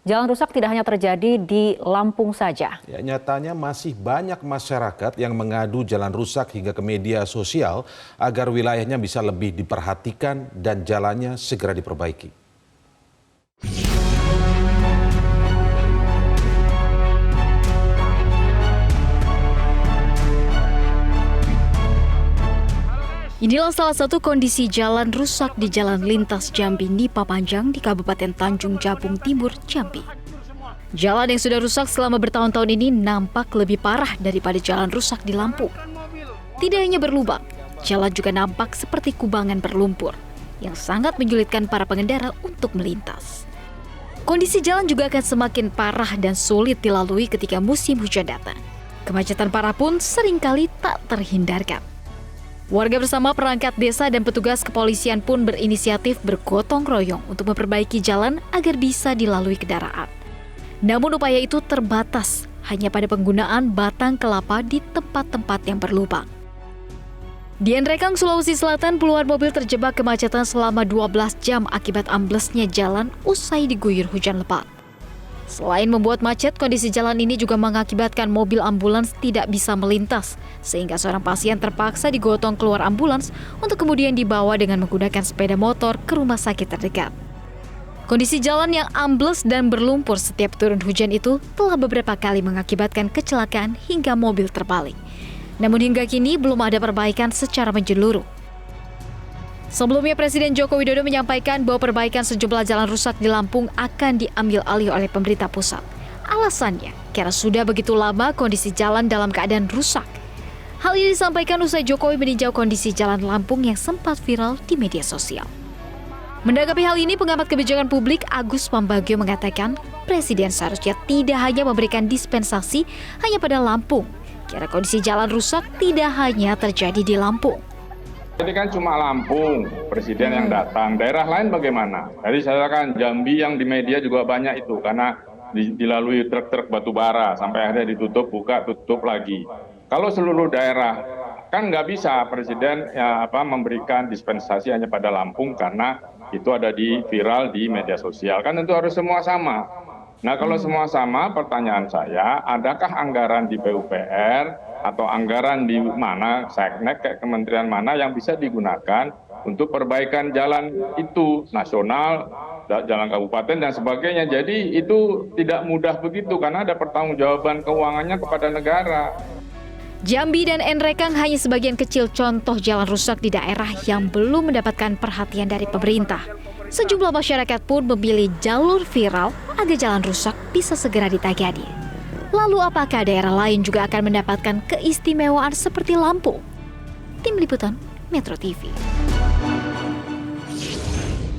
Jalan rusak tidak hanya terjadi di Lampung saja. Ya, nyatanya masih banyak masyarakat yang mengadu jalan rusak hingga ke media sosial agar wilayahnya bisa lebih diperhatikan dan jalannya segera diperbaiki. Inilah salah satu kondisi jalan rusak di Jalan Lintas Jambi Nipa Panjang di Kabupaten Tanjung Jabung Timur, Jambi. Jalan yang sudah rusak selama bertahun-tahun ini nampak lebih parah daripada jalan rusak di Lampung. Tidak hanya berlubang, jalan juga nampak seperti kubangan berlumpur yang sangat menyulitkan para pengendara untuk melintas. Kondisi jalan juga akan semakin parah dan sulit dilalui ketika musim hujan datang. Kemacetan parah pun seringkali tak terhindarkan. Warga bersama perangkat desa dan petugas kepolisian pun berinisiatif bergotong royong untuk memperbaiki jalan agar bisa dilalui kendaraan. Namun upaya itu terbatas hanya pada penggunaan batang kelapa di tempat-tempat yang berlubang. Di Nrekang, Sulawesi Selatan, puluhan mobil terjebak kemacetan selama 12 jam akibat amblesnya jalan usai diguyur hujan lebat. Selain membuat macet, kondisi jalan ini juga mengakibatkan mobil ambulans tidak bisa melintas, sehingga seorang pasien terpaksa digotong keluar ambulans untuk kemudian dibawa dengan menggunakan sepeda motor ke rumah sakit terdekat. Kondisi jalan yang ambles dan berlumpur setiap turun hujan itu telah beberapa kali mengakibatkan kecelakaan hingga mobil terbalik. Namun hingga kini belum ada perbaikan secara menyeluruh. Sebelumnya Presiden Joko Widodo menyampaikan bahwa perbaikan sejumlah jalan rusak di Lampung akan diambil alih oleh pemerintah pusat. Alasannya, karena sudah begitu lama kondisi jalan dalam keadaan rusak. Hal ini disampaikan usai Jokowi meninjau kondisi jalan Lampung yang sempat viral di media sosial. Menanggapi hal ini, pengamat kebijakan publik Agus Pambagio mengatakan, Presiden seharusnya tidak hanya memberikan dispensasi hanya pada Lampung, karena kondisi jalan rusak tidak hanya terjadi di Lampung. Ini kan cuma Lampung, Presiden yang datang. Daerah lain bagaimana? Jadi saya kan Jambi yang di media juga banyak itu, karena dilalui truk-truk batu bara, sampai akhirnya ditutup, buka, tutup lagi. Kalau seluruh daerah, kan nggak bisa Presiden memberikan dispensasi hanya pada Lampung, karena itu ada di viral di media sosial. Kan tentu harus semua sama. Nah kalau semua sama, pertanyaan saya, adakah anggaran di PUPR, atau anggaran di mana, Seknek, kayak kementerian mana yang bisa digunakan untuk perbaikan jalan itu, nasional, jalan kabupaten dan sebagainya. Jadi itu tidak mudah begitu karena ada pertanggungjawaban keuangannya kepada negara. Jambi dan Nrekang hanya sebagian kecil contoh jalan rusak di daerah yang belum mendapatkan perhatian dari pemerintah. Sejumlah masyarakat pun memilih jalur viral agar jalan rusak bisa segera ditangani. Lalu apakah daerah lain juga akan mendapatkan keistimewaan seperti Lampung? Tim Liputan Metro TV.